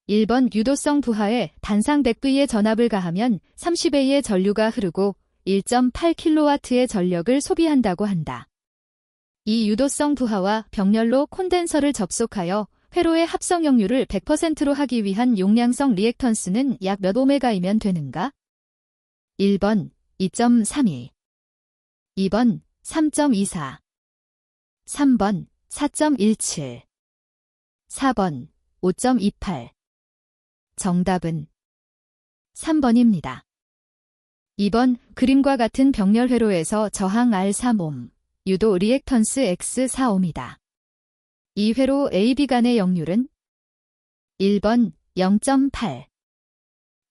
1번 유도성 부하에 단상 100V의 전압을 가하면 30A의 전류가 흐르고 1.8kW의 전력을 소비한다고 한다. 이 유도성 부하와 병렬로 콘덴서를 접속하여 회로의 합성역률을 100%로 하기 위한 용량성 리액턴스는 약 몇 오메가이면 되는가? 1번 2.32, 2번 3.24, 3번 4.17, 4번 5.28. 정답은 3번입니다. 2번 그림과 같은 병렬 회로에서 저항 R3옴, 유도 리액턴스 X4옴이다. 이 회로 AB 간의 역률은 1번 0.8,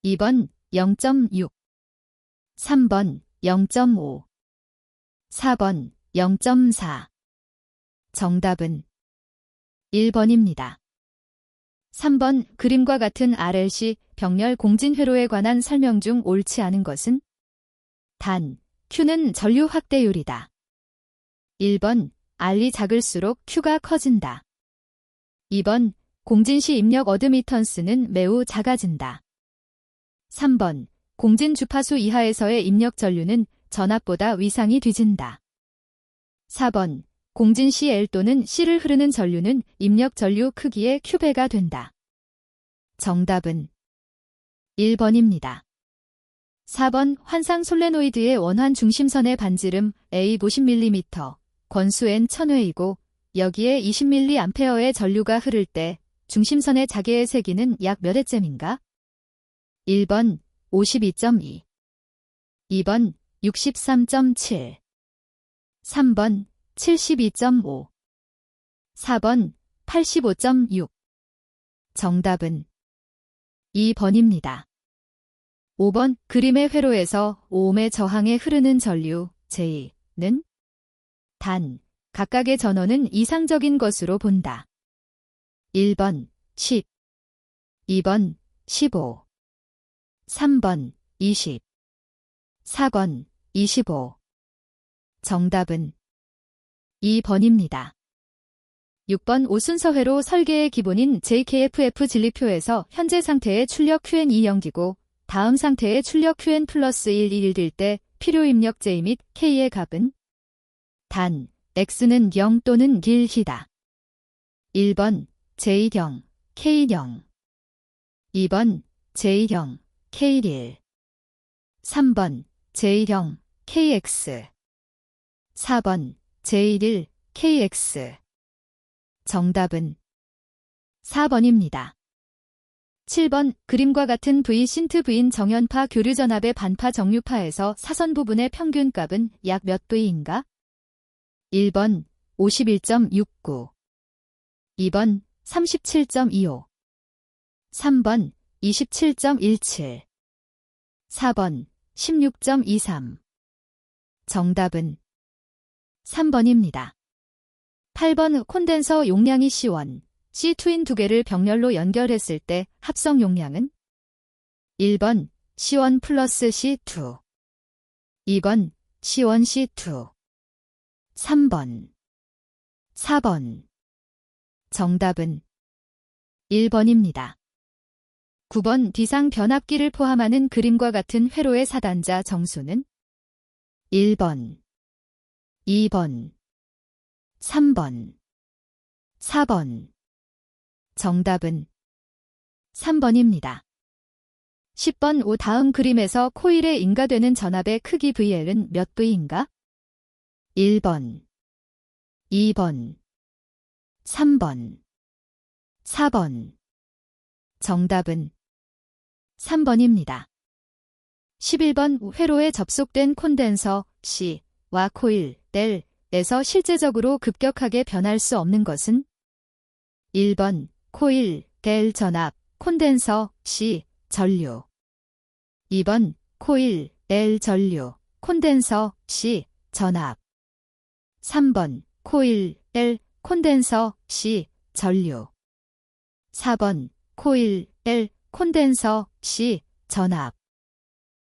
2번 0.6, 3번 0.5, 4번 0.4. 정답은 1번입니다. 3번 그림과 같은 RLC 병렬 공진 회로에 관한 설명 중 옳지 않은 것은? 단, Q는 전류 확대율이다. 1번 R이 작을수록 Q가 커진다. 2번 공진 시 입력 어드미턴스는 매우 작아진다. 3번 공진 주파수 이하에서의 입력 전류는 전압보다 위상이 뒤진다. 4번 공진 시 L 또는 C를 흐르는 전류는 입력 전류 크기의 Q배가 된다. 정답은 1번입니다. 4번 환상 솔레노이드의 원환 중심선의 반지름 A 50mm, 권수 N 1000회이고 여기에 20mA의 전류가 흐를 때 중심선의 자개의 세기는 약 몇 회쯤인가? 1번 52.2, 2번 63.7, 3번 72.5, 4번 85.6. 정답은 2번입니다. 5번 그림의 회로에서 5옴의 저항에 흐르는 전류 J는 단, 각각의 전원은 이상적인 것으로 본다. 1번 10, 2번 15, 3번 20, 4번 25. 정답은 2번입니다. 6번 5순서 회로 설계의 기본인 JKFF 진리표에서 현재 상태의 출력 QN2 연기고 다음 상태의 출력 QN 플러스 1, 1일 때 필요 입력 J 및 K의 값은? 단, X는 0 또는 1이다. 1번 J0, K0, 2번 J0, K1, 3번 J0, KX, 4번 J1, KX. 정답은 4번입니다. 7번 그림과 같은 V 신트 V인 정연파 교류 전압의 반파 정류파에서 사선 부분의 평균값은 약 몇 V인가? 1번 51.69, 2번 37.25, 3번 27.17, 4번 16.23. 정답은 3번입니다. 8번 콘덴서 용량이 C1, C2인 두 개를 병렬로 연결했을 때 합성 용량은? 1번 C1 플러스 C2, 2번 C1 C2, 3번, 4번. 정답은 1번입니다. 9번 D상 변압기를 포함하는 그림과 같은 회로의 사단자 정수는? 1번, 2번, 3번, 4번. 정답은 3번입니다. 10번 오 다음 그림에서 코일에 인가되는 전압의 크기 VL은 몇 V인가? 1번, 2번, 3번, 4번. 정답은 3번입니다. 11번 회로에 접속된 콘덴서 C와 코일 L에서 실제적으로 급격하게 변할 수 없는 것은? 1번 코일 L 전압, 콘덴서 C 전류, 2번 코일 L 전류, 콘덴서 C 전압, 3번 코일 L 콘덴서 C 전류, 4번 코일 L 콘덴서 C 전압.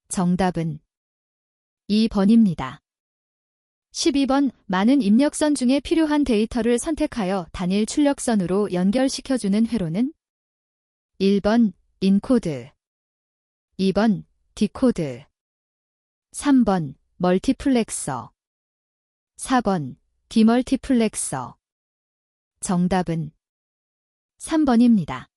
정답은 2번입니다. 12번 많은 입력선 중에 필요한 데이터를 선택하여 단일 출력선으로 연결시켜주는 회로는? 1번 인코드, 2번 디코드, 3번 멀티플렉서, 4번 디멀티플렉서. 정답은 3번입니다.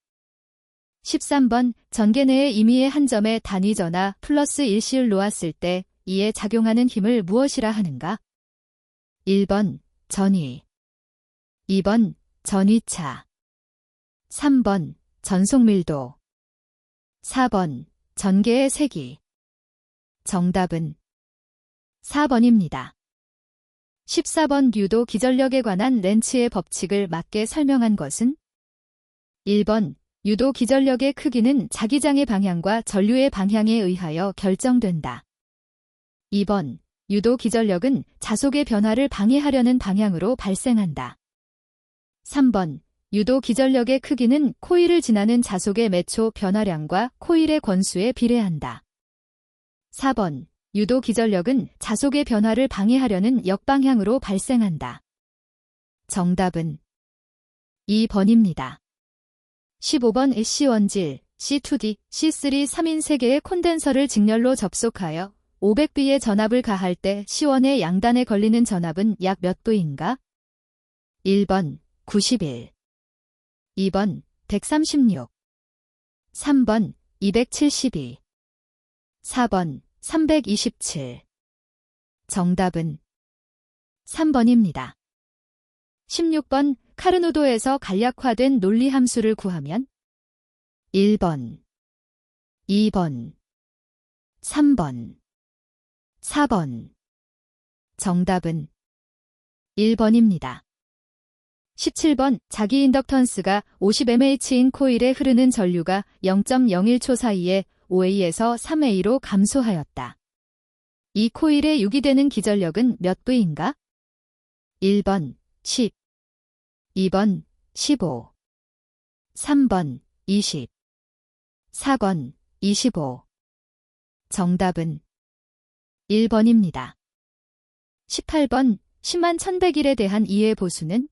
13번 전개 내의 임의의 한 점에 단위 전하 플러스 일시를 놓았을 때 이에 작용하는 힘을 무엇이라 하는가? 1번 전위, 2번 전위차, 3번 전속밀도, 4번 전개의 세기. 정답은 4번입니다. 14번 유도 기전력에 관한 렌츠의 법칙을 맞게 설명한 것은? 1번 유도 기전력의 크기는 자기장의 방향과 전류의 방향에 의하여 결정된다. 2번 유도 기전력은 자속의 변화를 방해하려는 방향으로 발생한다. 3번 유도 기전력의 크기는 코일을 지나는 자속의 매초 변화량과 코일의 권수에 비례한다. 4번 유도 기전력은 자속의 변화를 방해하려는 역방향으로 발생한다. 정답은 2번입니다. 15번 C1질, C2D, C3 3인 3개의 콘덴서를 직렬로 접속하여 500B의 전압을 가할 때 C1의 양단에 걸리는 전압은 약 몇 V인가? 1번 91, 2번 136, 3번 272, 4번 327. 정답은 3번입니다. 16번 카르노도에서 간략화된 논리 함수를 구하면 1번, 2번, 3번, 4번. 정답은 1번입니다. 17번 자기 인덕턴스가 50mH인 코일에 흐르는 전류가 0.01초 사이에 5A에서 3A로 감소하였다. 이 코일에 유기되는 기전력은 몇 V인가? 1번 10, 2번 15, 3번 20, 4번 25. 정답은 1번입니다. 18번 10만 1100일에 대한 이해 보수는?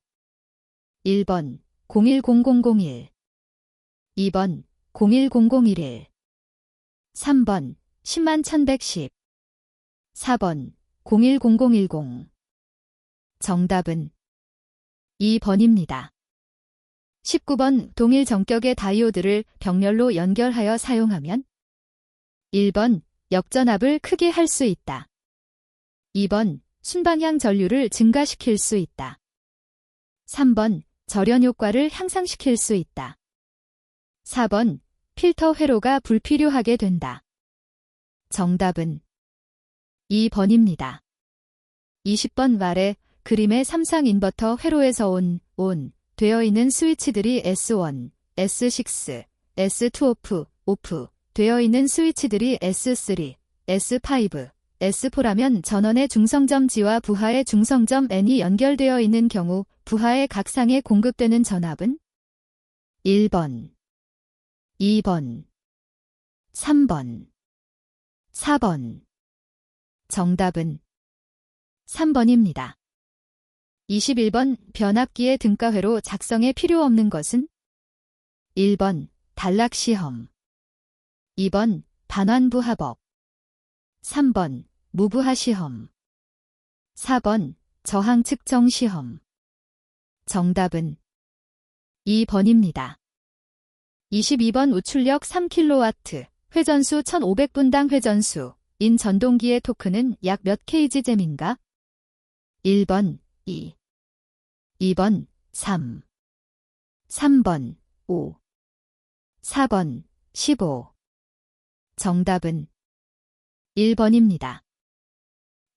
1번 010001, 2번 010011, 3번 10만 1110, 4번 010010. 정답은 2번입니다. 19번 동일 정격의 다이오드를 병렬로 연결하여 사용하면 1번 역전압을 크게 할 수 있다. 2번 순방향 전류를 증가시킬 수 있다. 3번 절연 효과를 향상시킬 수 있다. 4번 필터 회로가 불필요하게 된다. 정답은 2번입니다. 20번 말에 그림의 삼상 인버터 회로에서 온 되어 있는 스위치들이 S1, S6, S2 오프 되어 있는 스위치들이 S3, S5, S4라면 전원의 중성점 G와 부하의 중성점 N이 연결되어 있는 경우 부하의 각 상에 공급되는 전압은 1번, 2번, 3번, 4번. 정답은 3번입니다. 21번 변압기의 등가회로 작성에 필요 없는 것은? 1번 단락시험, 2번 반환부하법, 3번 무부하시험, 4번 저항측정시험. 정답은 2번입니다. 22번 우출력 3kW, 회전수 1500분당 회전수, 인 전동기의 토크는 약 몇 kg잼인가? 1번 2, 2번 3, 3번 5, 4번 15. 정답은 1번입니다.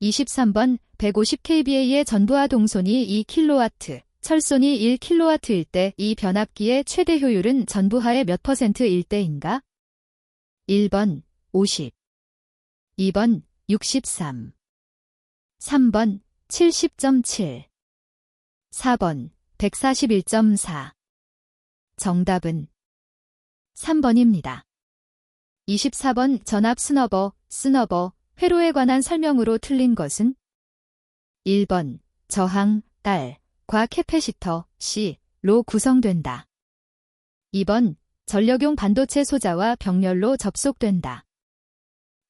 23번 150kVA의 전부하 동손이 2kW, 철손이 1kW일 때 이 변압기의 최대 효율은 전부하의 몇 %일 때인가? 1번 50, 2번 63, 3번 70.7, 4번 141.4. 정답은 3번입니다. 24번 전압 스너버, 회로에 관한 설명으로 틀린 것은? 1번 저항, 과 캐패시터, C로 구성된다. 2번 전력용 반도체 소자와 병렬로 접속된다.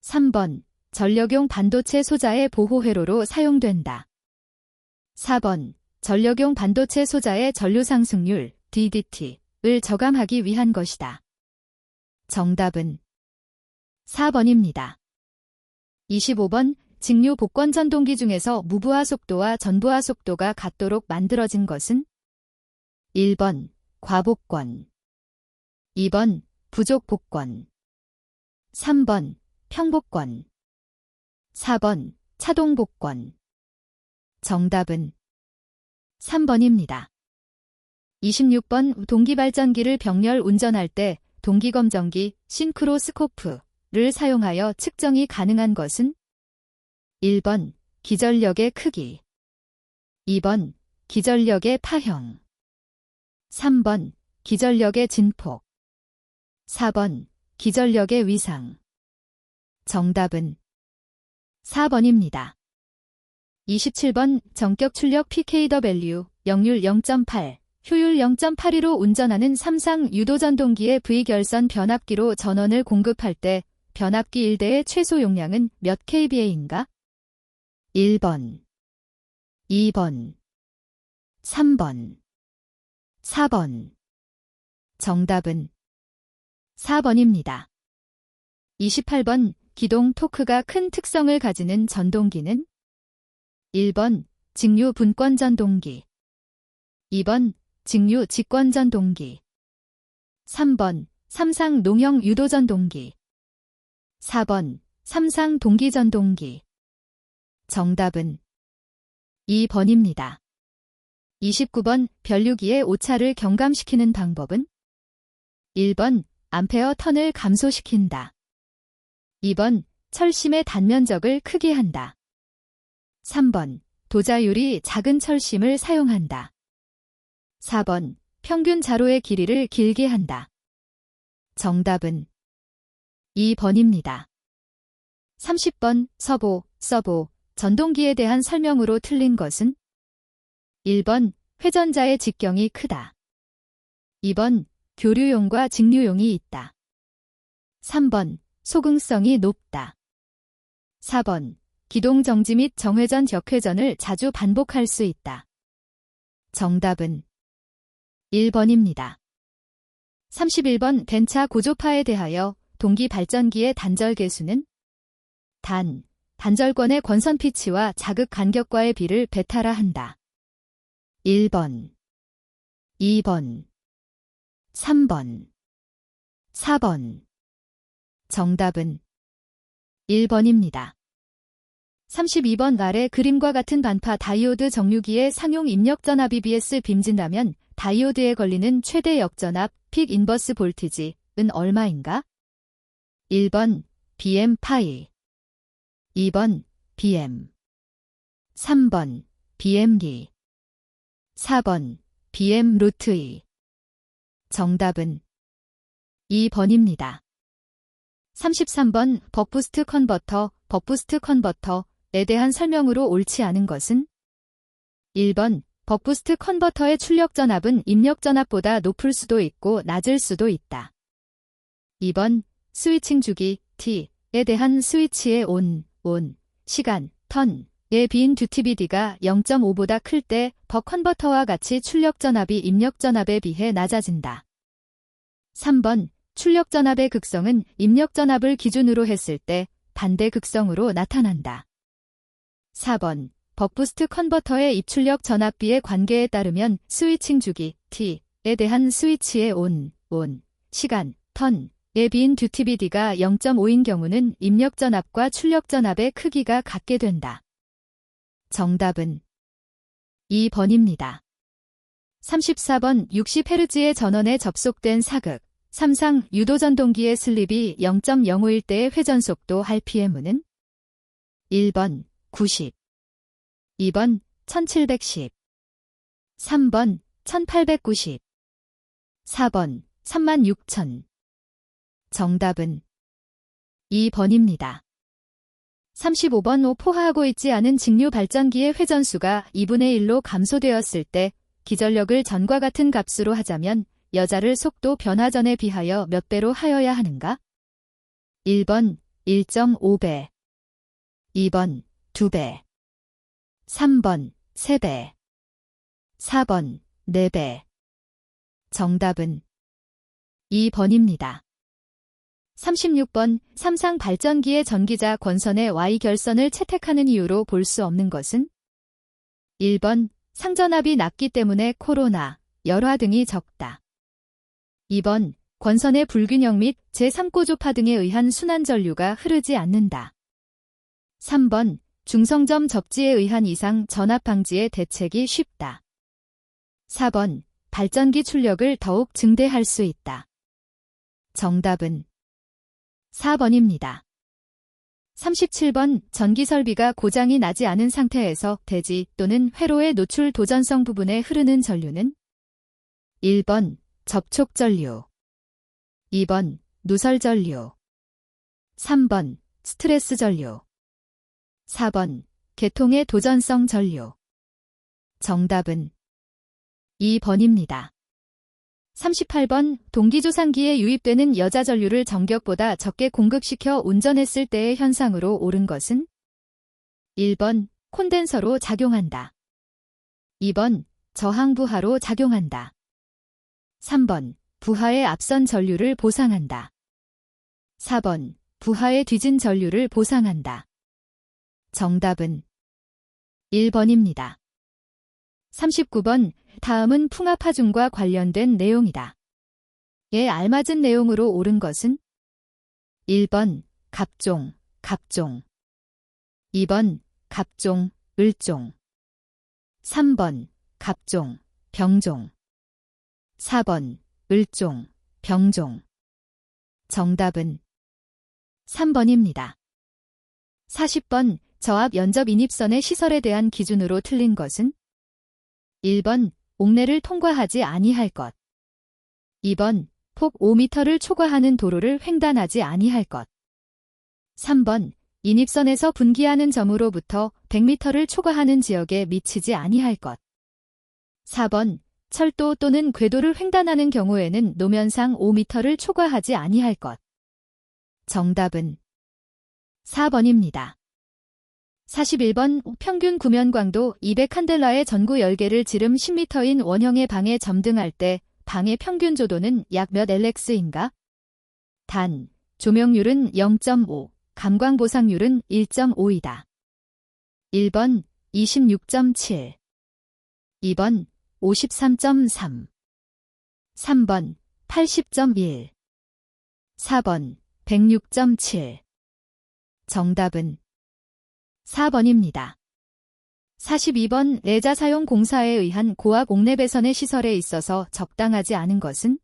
3번. 전력용 반도체 소자의 보호 회로로 사용된다. 4번. 전력용 반도체 소자의 전류 상승률 DDT를 저감하기 위한 것이다. 정답은 4번입니다. 25번. 직류 복권 전동기 중에서 무부하 속도와 전부하 속도가 같도록 만들어진 것은 1번. 과복권 2번. 부족 복권 3번. 평복권 4번. 차동 복권 정답은 3번입니다. 26번. 동기발전기를 병렬 운전할 때 동기검정기 싱크로스코프를 사용하여 측정이 가능한 것은 1번. 기전력의 크기 2번. 기전력의 파형 3번. 기전력의 진폭 4번. 기전력의 위상 정답은 4번입니다. 27번. 전격 출력 pKW 역률 0.8, 효율 0.82로 운전하는 삼상 유도전동기의 V결선 변압기로 전원을 공급할 때 변압기 1대의 최소 용량은 몇 kVA인가? 1번, 2번, 3번, 4번. 정답은 4번입니다. 28번. 기동 토크가 큰 특성을 가지는 전동기는 1번. 직류 분권 전동기 2번. 직류 직권 전동기 3번. 삼상 농형 유도 전동기 4번. 삼상 동기 전동기 정답은 2번입니다. 29번. 변류기의 오차를 경감시키는 방법은 1번. 암페어 턴을 감소시킨다. 2번. 철심의 단면적을 크게 한다. 3번. 도자율이 작은 철심을 사용한다. 4번. 평균 자로의 길이를 길게 한다. 정답은 2번입니다. 30번. 서보, 전동기에 대한 설명으로 틀린 것은 1번. 회전자의 직경이 크다. 2번. 교류용과 직류용이 있다. 3번. 소근성이 높다. 4번. 기동정지 및 정회전 역회전을 자주 반복할 수 있다. 정답은 1번입니다. 31번. 벤차 고조파에 대하여 동기 발전기의 단절 계수는 단절권의 권선 피치와 자극 간격과의 비를 베타라 한다. 1번, 2번, 3번, 4번. 정답은 1번입니다. 32번. 아래 그림과 같은 반파 다이오드 정류기의 상용 입력 전압이 BS 빔진다면 다이오드에 걸리는 최대 역전압 픽 인버스 볼티지은 얼마인가? 1번 BM 파이 2번 BM 3번 BMD 4번 BM 루트 2 정답은 2번입니다. 33번. 버크부스트 컨버터에 대한 설명으로 옳지 않은 것은 1번. 버크부스트 컨버터의 출력 전압은 입력 전압보다 높을 수도 있고 낮을 수도 있다. 2번. 스위칭 주기 T에 대한 스위치의 온, 시간, 턴의 빈 듀티비디가 0.5보다 클 때 버 컨버터와 같이 출력 전압이 입력 전압에 비해 낮아진다. 3번. 출력 전압의 극성은 입력 전압을 기준으로 했을 때 반대 극성으로 나타난다. 4번. 버크부스트 컨버터의 입출력 전압비의 관계에 따르면 스위칭 주기 T에 대한 스위치의 온, 시간, 턴의 빈 듀티비디가 0.5인 경우는 입력 전압과 출력 전압의 크기가 같게 된다. 정답은 2번입니다. 34번. 60Hz의 전원에 접속된 사극 삼상 유도전동기의 슬립이 0.051 때의 회전속도 RPM은 1번 90, 2번 1710, 3번 1890, 4번 36000. 정답은 2번입니다. 35번. 포화하고 있지 않은 직류 발전기의 회전수가 2분의 1로 감소되었을 때 기전력을 전과 같은 값으로 하자면 여자를 속도 변화전에 비하여 몇 배로 하여야 하는가? 1번 1.5배, 2번 2배, 3번 3배, 4번 4배. 정답은 2번입니다. 36번 삼상 발전기의 전기자 권선의 Y결선을 채택하는 이유로 볼 수 없는 것은? 1번 상전압이 낮기 때문에 코로나, 열화 등이 적다. 2번 권선의 불균형 및 제3고조파 등에 의한 순환전류가 흐르지 않는다. 3번 중성점 접지에 의한 이상 전압 방지에 대책이 쉽다. 4번 발전기 출력을 더욱 증대할 수 있다. 정답은 4번입니다. 37번 전기설비가 고장이 나지 않은 상태에서 대지 또는 회로의 노출 도전성 부분에 흐르는 전류는? 1번 접촉전류, 2번 누설전류, 3번 스트레스전류, 4번 계통의 도전성 전류. 정답은 2번입니다. 38번 동기조상기에 유입되는 여자 전류를 전격보다 적게 공급시켜 운전했을 때의 현상으로 옳은 것은? 1번 콘덴서로 작용한다. 2번 저항부하로 작용한다. 3번 부하의 앞선 전류를 보상한다. 4번 부하의 뒤진 전류를 보상한다. 정답은 1번입니다. 39번 다음은 풍압하중과 관련된 내용이다. 에 알맞은 내용으로 옳은 것은? 1번 갑종, 갑종, 2번 갑종, 을종, 3번 갑종, 병종, 4번 을종, 병종. 정답은 3번입니다. 40번 저압 연접 인입선의 시설에 대한 기준으로 틀린 것은? 1번 옥내를 통과하지 아니할 것, 2번 폭 5m를 초과하는 도로를 횡단하지 아니할 것, 3번 인입선에서 분기하는 점으로부터 100m를 초과하는 지역에 미치지 아니할 것, 4번 철도 또는 궤도를 횡단하는 경우에는 노면상 5m를 초과하지 아니할 것. 정답은 4번입니다. 41번 평균 구면광도 200칸델라의 전구 10개를 지름 10m인 원형의 방에 점등할 때 방의 평균 조도는 약 몇 LX인가? 단, 조명률은 0.5, 감광 보상률은 1.5이다. 1번 26.7, 2번 53.3, 3번 80.1, 4번 106.7. 정답은 4번입니다. 42번 내자 사용 공사에 의한 고압 옥내 배선의 시설에 있어서 적당하지 않은 것은?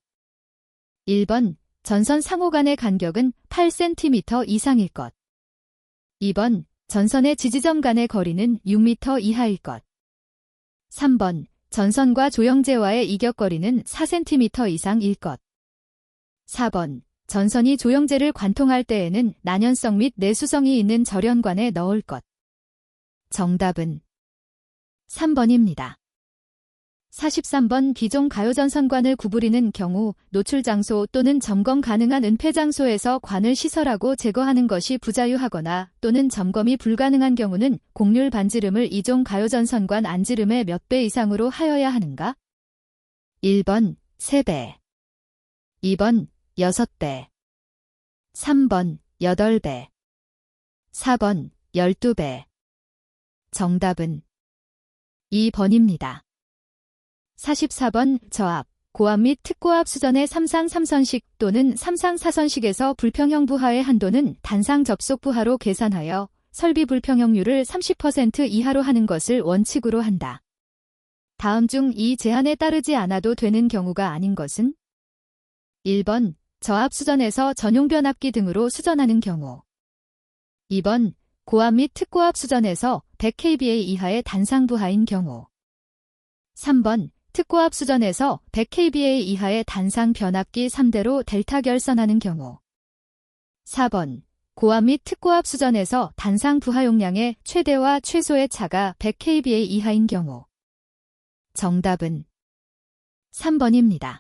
1번 전선 상호 간의 간격은 8cm 이상일 것. 2번 전선의 지지점 간의 거리는 6m 이하일 것. 3번 전선과 조영제와의 이격거리는 4cm 이상일 것. 4번 전선이 조영제를 관통할 때에는 난연성 및 내수성이 있는 절연관에 넣을 것. 정답은 3번입니다. 43번 기존 가요전선관을 구부리는 경우 노출 장소 또는 점검 가능한 은폐 장소에서 관을 시설하고 제거하는 것이 부자유하거나 또는 점검이 불가능한 경우는 곡률 반지름을 이종 가요전선관 안지름의 몇 배 이상으로 하여야 하는가? 1번 3배, 2번 6배, 3번 8배, 4번 12배. 정답은 2번입니다. 44번 저압, 고압 및 특고압 수전의 3상 3선식 또는 3상 4선식에서 불평형 부하의 한도는 단상 접속 부하로 계산하여 설비 불평형률을 30% 이하로 하는 것을 원칙으로 한다. 다음 중 이 제한에 따르지 않아도 되는 경우가 아닌 것은? 1번 저압 수전에서 전용 변압기 등으로 수전하는 경우, 2번 고압 및 특고압 수전에서 100kVA 이하의 단상 부하인 경우, 3번 특고압 수전에서 100kVA 이하의 단상 변압기 3대로 델타 결선하는 경우, 4번 고압 및 특고압 수전에서 단상 부하 용량의 최대와 최소의 차가 100kVA 이하인 경우. 정답은 3번입니다.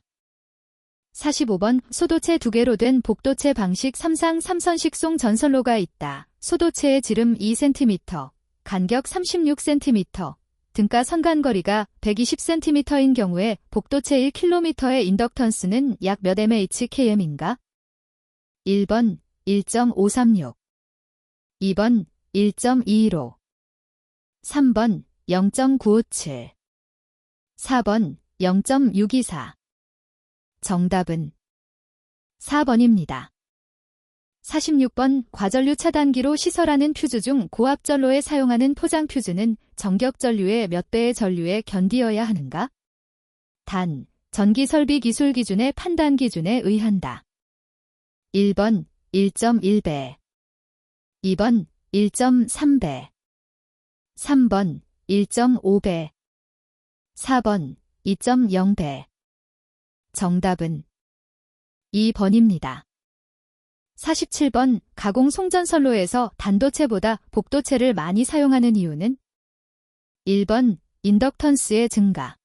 45번 소도체 2개로 된 복도체 방식 3상 3선식 송 전선로가 있다. 소도체의 지름 2cm, 간격 36cm, 등가 선간거리가 120cm인 경우에 복도체 1km의 인덕턴스는 약 몇 mHkm인가? 1번 1.536, 2번 1.215, 3번 0.957, 4번 0.624. 정답은 4번입니다. 46번 과전류 차단기로 시설하는 퓨즈 중 고압전로에 사용하는 포장 퓨즈는 정격전류의 몇 배의 전류에 견디어야 하는가? 단, 전기설비 기술 기준의 판단 기준에 의한다. 1번 1.1배, 2번 1.3배, 3번 1.5배, 4번 2.0배. 정답은 2번입니다. 47번 가공 송전선로에서 단도체보다 복도체를 많이 사용하는 이유는 1번 인덕턴스의 증가,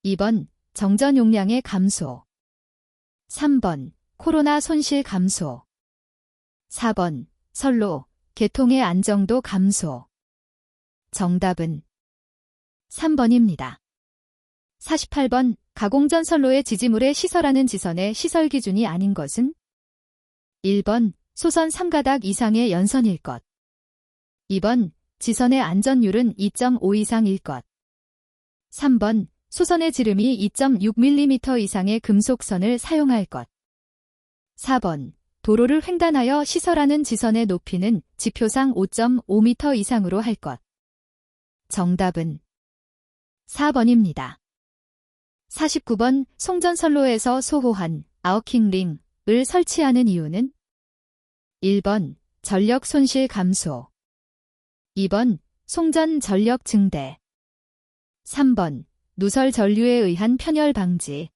2번 정전 용량의 감소, 3번 코로나 손실 감소, 4번 선로, 개통의 안정도 감소. 정답은 3번입니다. 48번 가공전 선로의 지지물에 시설하는 지선의 시설 기준이 아닌 것은 1번 소선 3가닥 이상의 연선일 것, 2번 지선의 안전율은 2.5 이상일 것, 3번 소선의 지름이 2.6mm 이상의 금속선을 사용할 것, 4번 도로를 횡단하여 시설하는 지선의 높이는 지표상 5.5m 이상으로 할 것. 정답은 4번입니다. 49번 송전선로에서 소호한 아워킹링을 설치하는 이유는 1번 전력 손실 감소, 2번 송전 전력 증대, 3번 누설 전류에 의한 편열 방지,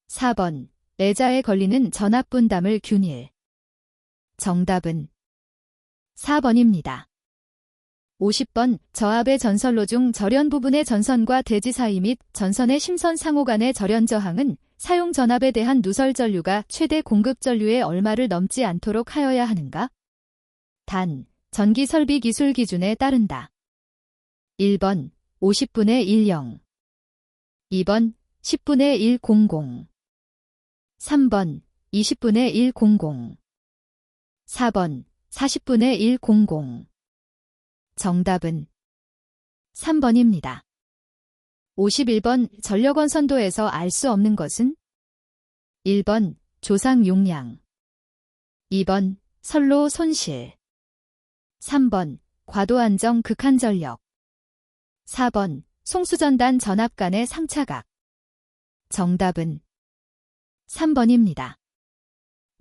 4번 내자에 걸리는 전압 분담을 균일. 정답은 4번입니다. 50번 저압의 전선로 중 절연 부분의 전선과 대지 사이 및 전선의 심선 상호 간의 절연 저항은 사용 전압에 대한 누설 전류가 최대 공급 전류의 얼마를 넘지 않도록 하여야 하는가? 단, 전기 설비 기술 기준에 따른다. 1번 50분의 10, 2번 10분의 100, 3번 20분의 100, 4번 40분의 100. 정답은 3번입니다. 51번 전력원선도에서 알 수 없는 것은 1번 조상 용량, 2번 선로 손실, 3번 과도 안정 극한 전력, 4번 송수전단 전압 간의 상차각. 정답은 3번입니다.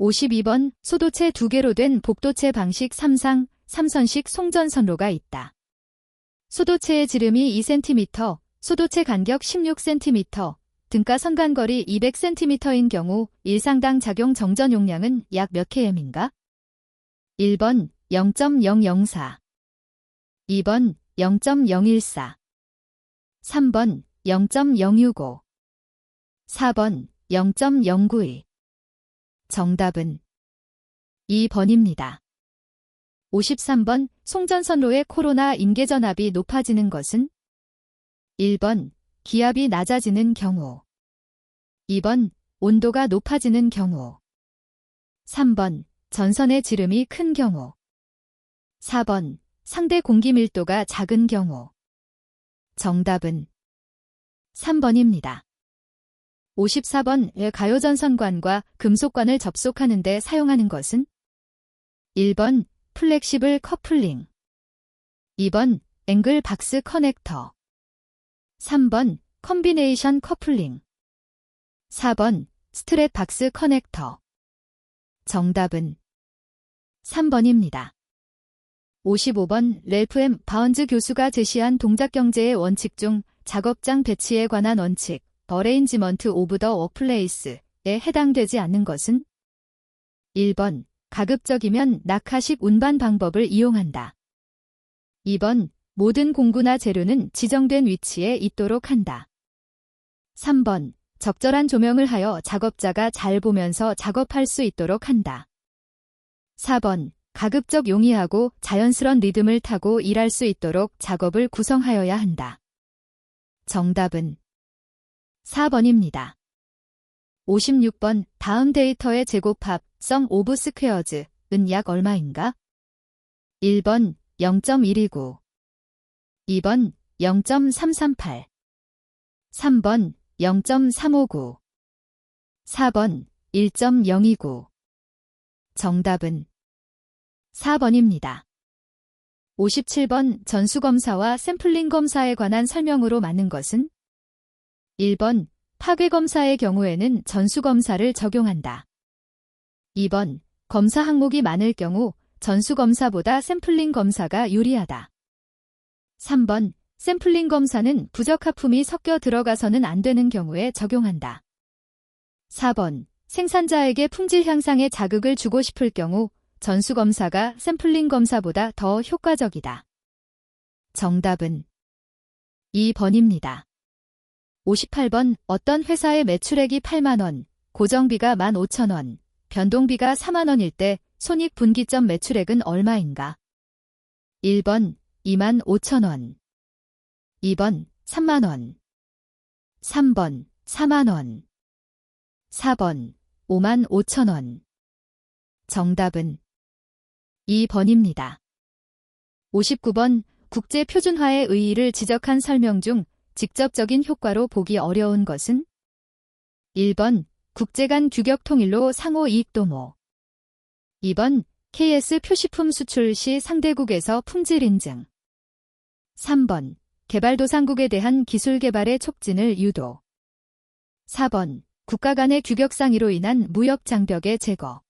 52번 소도체 2개로 된 복도체 방식 3상 3선식 송전선로가 있다. 소도체의 지름이 2cm, 소도체 간격 16cm, 등가 선간거리 200cm인 경우 일상당 작용 정전 용량은 약 몇 km인가? 1번 0.004, 2번 0.014, 3번 0.065, 4번 0.092. 정답은 2번입니다. 53번 송전선로의 코로나 임계전압이 높아지는 것은 1번 기압이 낮아지는 경우, 2번 온도가 높아지는 경우, 3번 전선의 지름이 큰 경우, 4번 상대 공기 밀도가 작은 경우. 정답은 3번입니다. 54번 가요전선관과 금속관을 접속하는 데 사용하는 것은 1번 플렉시블 커플링, 2번 앵글 박스 커넥터, 3번 컨비네이션 커플링, 4번 스트랩 박스 커넥터. 정답은 3번입니다. 55번 렐프 M. 바운즈 교수가 제시한 동작경제의 원칙 중 작업장 배치에 관한 원칙, 어레인지먼트 오브 더 워크플레이스에 해당되지 않는 것은 1번 가급적이면 낙하식 운반 방법을 이용한다. 2번 모든 공구나 재료는 지정된 위치에 있도록 한다. 3번 적절한 조명을 하여 작업자가 잘 보면서 작업할 수 있도록 한다. 4번. 가급적 용이하고 자연스런 리듬을 타고 일할 수 있도록 작업을 구성하여야 한다. 정답은 4번입니다. 56번. 다음 데이터의 제곱합 sum of squares은 약 얼마인가? 1번 0.129 2번 0.338 3번 0.359 4번 1.029 정답은 4번입니다. 57번. 전수검사와 샘플링 검사에 관한 설명으로 맞는 것은? 1번. 파괴검사의 경우에는 전수검사를 적용한다. 2번. 검사 항목이 많을 경우 전수검사보다 샘플링 검사가 유리하다. 3번. 샘플링 검사는 부적합품이 섞여 들어가서는 안 되는 경우에 적용한다. 4번. 생산자에게 품질 향상에 자극을 주고 싶을 경우 전수검사가 샘플링 검사보다 더 효과적이다. 정답은 2번입니다. 58번. 어떤 회사의 매출액이 8만원, 고정비가 15,000원, 변동비가 4만원일 때 손익분기점 매출액은 얼마인가? 1번 25,000원 2번 3만원 3번 4만원 4번 55,000원 정답은 2번입니다. 59번. 국제표준화의 의의를 지적한 설명 중 직접적인 효과로 보기 어려운 것은? 1번. 국제 간 규격 통일로 상호 이익 도모 2번. KS 표시품 수출 시 상대국에서 품질 인증 3번. 개발도상국에 대한 기술 개발의 촉진을 유도 4번. 국가 간의 규격 상이로 인한 무역 장벽의 제거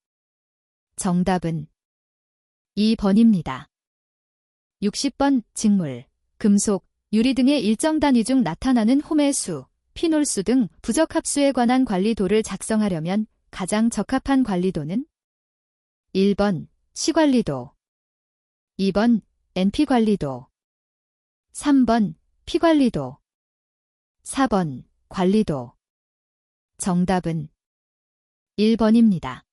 정답은 2번입니다. 60번. 직물, 금속, 유리 등의 일정 단위 중 나타나는 홈해수, 피놀수 등 부적합수에 관한 관리도를 작성하려면 가장 적합한 관리도는? 1번. 시관리도 2번. NP관리도 3번. P관리도 4번. 관리도 정답은 1번입니다.